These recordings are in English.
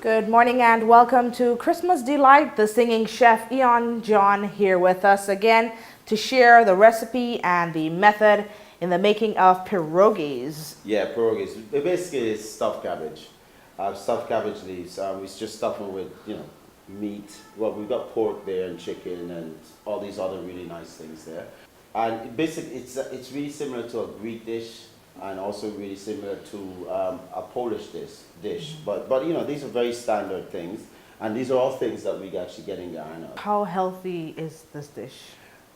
Good morning and welcome to Christmas Delight. The singing chef Ian John here with us again to share the recipe and the method in the making of pierogies. Yeah, pierogies. It basically is stuffed cabbage. Stuffed cabbage leaves. We just stuff them with, meat. Well, we've got pork there and chicken and all these other really nice things there. And basically, it's really similar to a Greek dish and also really similar to a Polish dish. But these are very standard things, and these are all things that we actually get in Guyana. How healthy is this dish?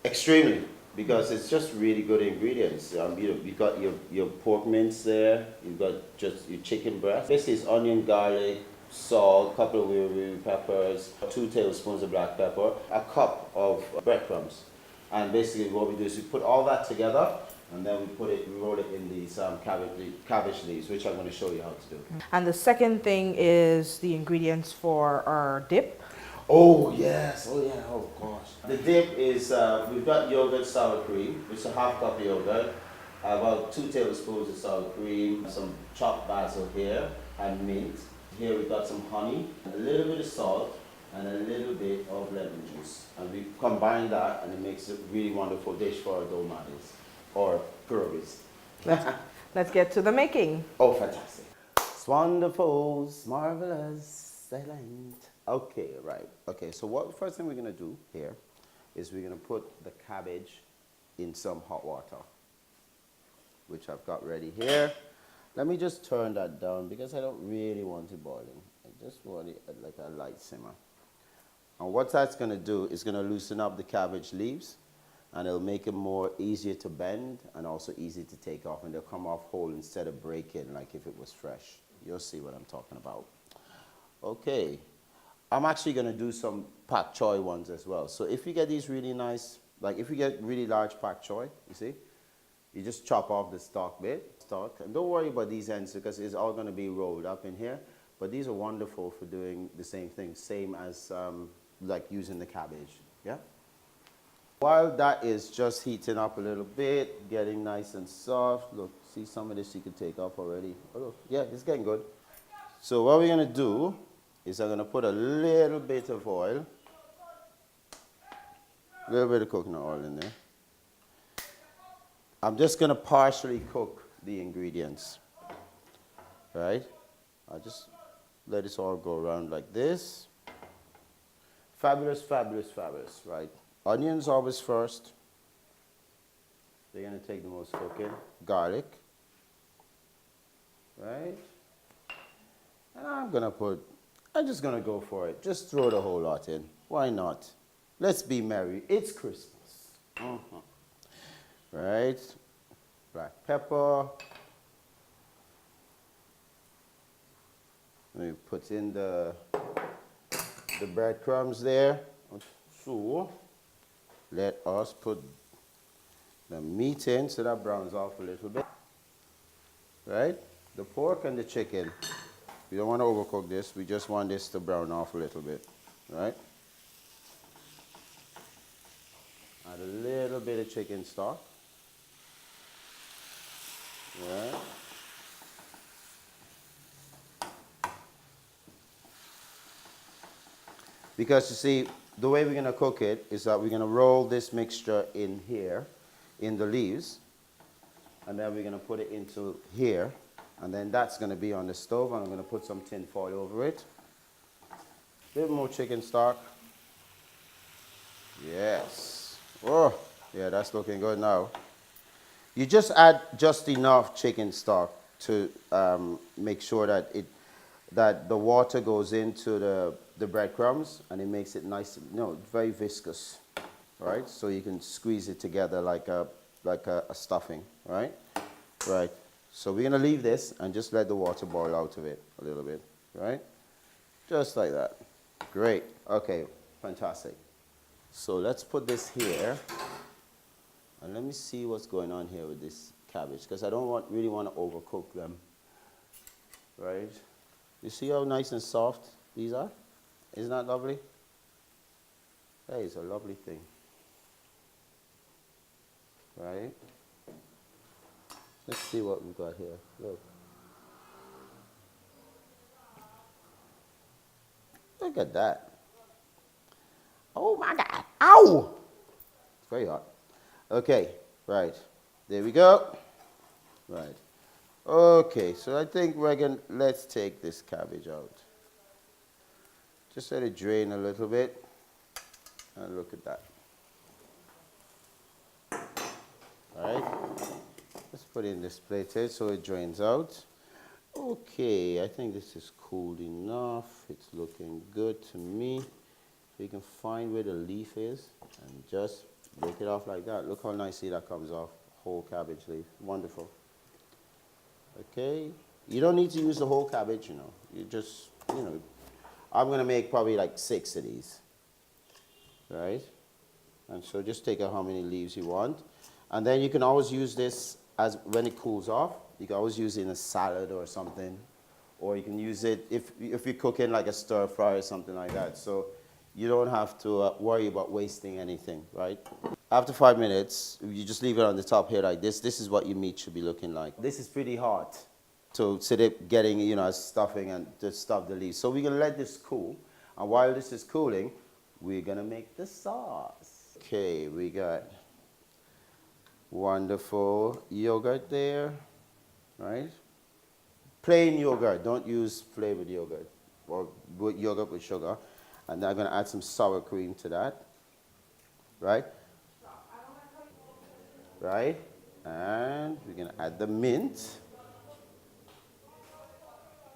Extremely, because it's just really good ingredients. You've got your pork mince there, you've got just your chicken breast. Basically, it's onion, garlic, salt, a couple of wee peppers, 2 tablespoons of black pepper, a cup of breadcrumbs. And basically what we do is we put all that together, and then we roll it in these cabbage leaves, which I'm going to show you how to do. And the second thing is the ingredients for our dip. Oh yes, oh yeah, oh gosh. The dip is, we've got yogurt sour cream, which is a half cup of yogurt, about 2 tablespoons of sour cream, some chopped basil here, and mint. Here we've got some honey, a little bit of salt, and a little bit of lemon juice. And we combine that, and it makes a really wonderful dish for our dolmades, or pierogies. Let's get to the making. Oh, fantastic. It's wonderful, it's marvelous, excellent. Okay, right. Okay, so what first thing we're going to do here is we're going to put the cabbage in some hot water, which I've got ready here. Let me just turn that down because I don't really want it boiling. I just want it at like a light simmer. And what that's going to do is going to loosen up the cabbage leaves, and it'll make it more easier to bend and also easy to take off, and they'll come off whole instead of breaking like if it was fresh. You'll see what I'm talking about. Okay, I'm actually going to do some pak choy ones as well. So if you get these really nice, like if you get really large pak choy, you see, you just chop off the stalk bit, and don't worry about these ends because it's all going to be rolled up in here. But these are wonderful for doing the same thing, same as like using the cabbage, yeah? While that is just heating up a little bit, getting nice and soft, look, see some of this you can take off already. Oh, look, yeah, it's getting good. So what we're going to do is I'm going to put a little bit of oil, a little bit of coconut oil in there. I'm just going to partially cook the ingredients, right? I'll just let this all go around like this. Fabulous, fabulous, fabulous, right? Onions always first. They're going to take the most cooking. Garlic, right? And I'm just going to go for it. Just throw the whole lot in. Why not? Let's be merry. It's Christmas. Right? Black pepper. We put in the breadcrumbs there. So let us put the meat in so that browns off a little bit. Right? The pork and the chicken. We don't want to overcook this. We just want this to brown off a little bit. Right? Add a little bit of chicken stock. Right? Because you see, the way we're going to cook it is that we're going to roll this mixture in here, in the leaves, and then we're going to put it into here, and then that's going to be on the stove, and I'm going to put some tin foil over it. A bit more chicken stock. Yes. Oh, yeah, that's looking good now. You just add just enough chicken stock to make sure that the water goes into the breadcrumbs, and it makes it nice, very viscous, right? So you can squeeze it together like a stuffing, right? Right. So we're gonna leave this and just let the water boil out of it a little bit, right? Just like that. Great. Okay. Fantastic. So let's put this here, and let me see what's going on here with this cabbage, because I don't really want to overcook them, right? You see how nice and soft these are? Isn't that lovely? That is a lovely thing. Right? Let's see what we got here. Look. Look at that. Oh my God. Ow! It's very hot. Okay, right. There we go. Right. Okay, so I think we're going to, let's take this cabbage out. Just let it drain a little bit. And look at that. All right. Let's put in this plate here so it drains out. Okay, I think this is cool enough. It's looking good to me. So you can find where the leaf is and just break it off like that. Look how nicely that comes off. Whole cabbage leaf. Wonderful. Okay. You don't need to use the whole cabbage, you know. You just, you know, I'm going to make probably like 6 of these. Right? And so just take out how many leaves you want. And then you can always use this as when it cools off. You can always use it in a salad or something. Or you can use it if you're cooking like a stir fry or something like that. So you don't have to worry about wasting anything, right? After 5 minutes, you just leave it on the top here like this. This is what your meat should be looking like. This is pretty hot. So instead of getting, you know, stuffing and to stuff the leaves. So we're going to let this cool. And while this is cooling, we're going to make the sauce. Okay, we got wonderful yogurt there, right? Plain yogurt, don't use flavored yogurt or yogurt with sugar. And then I'm going to add some sour cream to that, right? Right? And we're going to add the mint.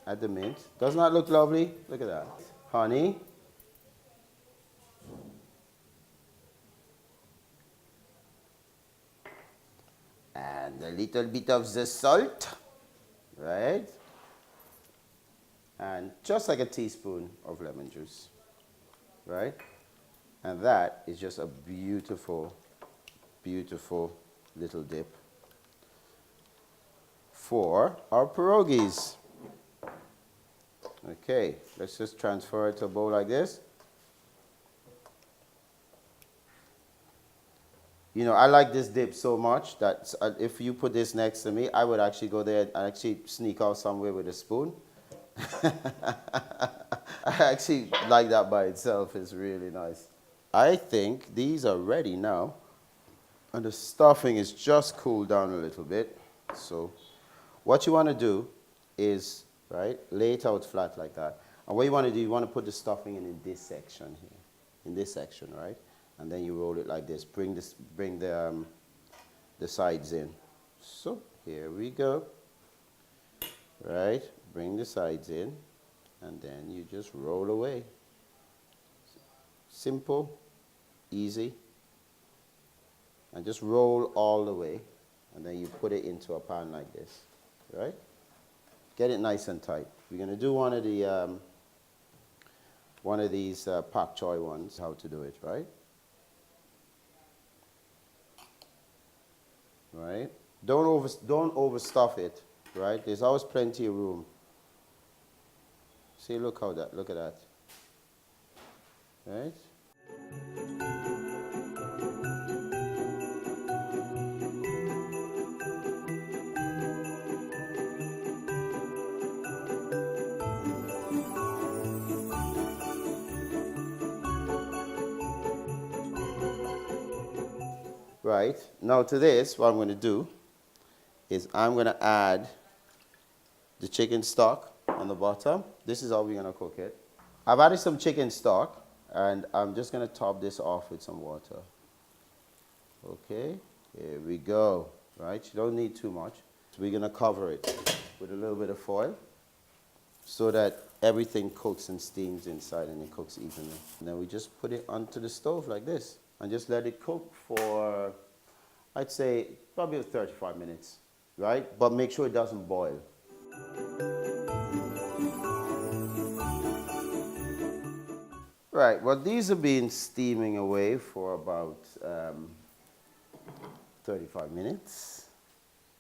Add the mint. Doesn't that look lovely? Look at that. Honey. And a little bit of the salt, right? And just like a teaspoon of lemon juice, right? And that is just a beautiful, beautiful little dip for our pierogies. Okay, let's just transfer it to a bowl like this. You know, I like this dip so much that if you put this next to me, I would actually go there and actually sneak out somewhere with a spoon. I actually like that by itself. It's really nice. I think these are ready now. And the stuffing is just cooled down a little bit. So what you want to do is, right, lay it out flat like that. And what you want to do, you want to put the stuffing in this section here. In this section, right? And then you roll it like this. Bring the sides in. So here we go. Right? Bring the sides in. And then you just roll away. Simple, easy. And just roll all the way. And then you put it into a pan like this. Right? Get it nice and tight. We're going to do one of these pak choy ones, how to do it, right? Right? Don't overstuff it, right? There's always plenty of room. See, look at that. Right? Right, now to this, what I'm going to do is I'm going to add the chicken stock on the bottom. This is how we're going to cook it. I've added some chicken stock, and I'm just going to top this off with some water. Okay, here we go. Right, you don't need too much. So we're going to cover it with a little bit of foil so that everything cooks and steams inside and it cooks evenly. And then we just put it onto the stove like this. And just let it cook for, I'd say, probably 35 minutes, right? But make sure it doesn't boil. Right, well, these have been steaming away for about 35 minutes.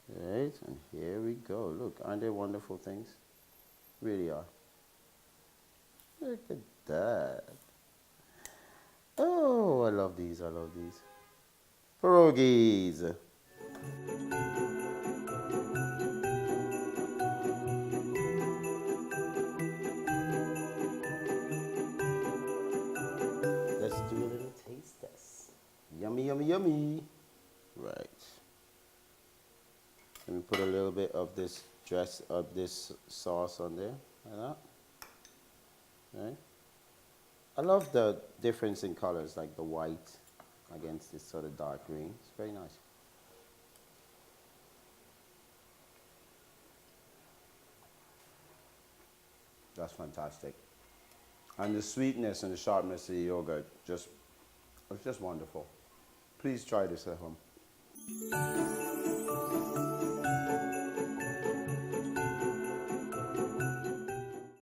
Right, and here we go. Look, aren't they wonderful things? Really are. Look at that. Oh, I love these. Pierogies. Yummy, yummy, yummy. Right. Let me put a little bit of this sauce on there, like that. Right. I love the difference in colors, like the white against this sort of dark green. It's very nice. That's fantastic. And the sweetness and the sharpness of the yogurt, it's just wonderful. Please try this at home.